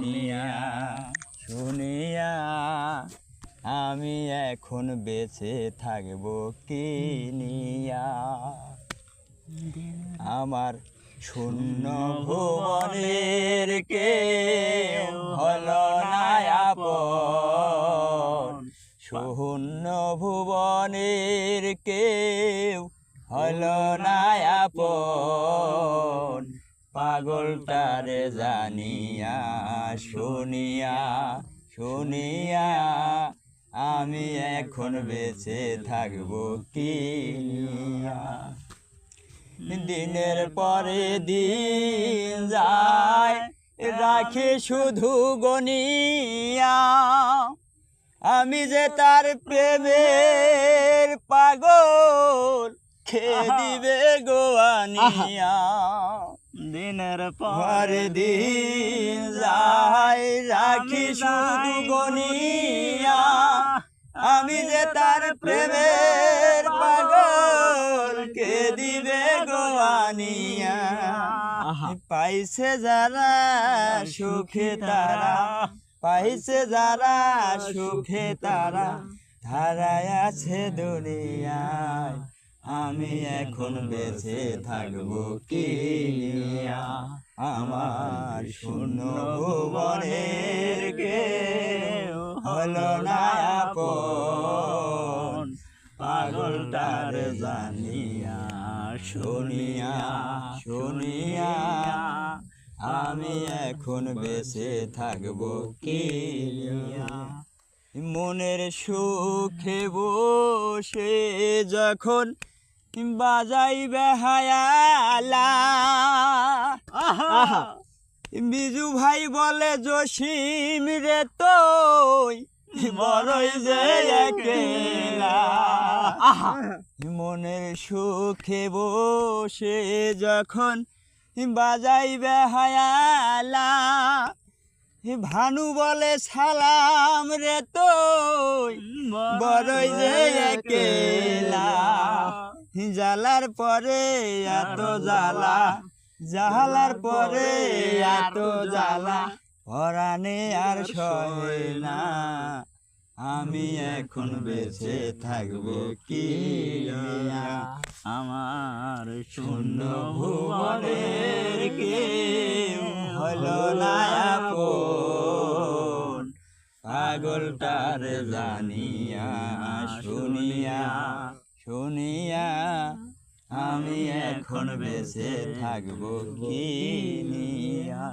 শুনিয়া শুনিয়া আমি এখন বেঁচে থাকবো কি নিয়া। আমার শূন্য ভুবনের কেউ হলো না আপন, শূন্য ভুবনের কেউ হলো না আপন। পাগলটারে জানিয়া শুনিয়া শুনিয়া আমি এখন বেঁচে থাকবো কি নিয়া। দিনের পরে দিন যায় রাখি শুধু গনিয়া, আমি যে তার প্রেমের পাগল কে দিবে গোয়ানিয়া। দিনের পরে দিন যায় রাখি শুধু গনিয়া, আমি যে তার প্রেমের পাগল কে দিবে গোয়ানিয়া। পাইছে যারা সুখে তারা, পাইছে যারা সুখে তারা ধারায় আছে দুনিয়ায়, আমি এখন বেঁচে থাকবো কি নিয়া। আমার শূন্য ভুবনের কেউ হলো না আপন, পাগলটার জানিয়া শুনিয়া শুনিয়া আমি এখন বেঁচে থাকবো কি নিয়া। মনের সুখে বসে যখন বাজাইবে হায়ালা, বিজু ভাই বলে জসিম রে তুই বড়ই যে একলা। মনের সুখে বসে যখন বাজাইবে হায়ালা, ভানু বলে সালাম রে তুই বড়ই যে একলা। জ্বালার পরে এত জ্বালা, জ্বালার পরে এত জ্বালা, পরাণে আর সহে না, আমি এখন বেঁচে থাকবো কি নিয়া। আমার শূন্য ভুবনের কেউ হলো না আপন, পাগলটার জানিয়া শুনিয়া শুনিয়া আমি এখন বেঁচে থাকবো কি নিয়া।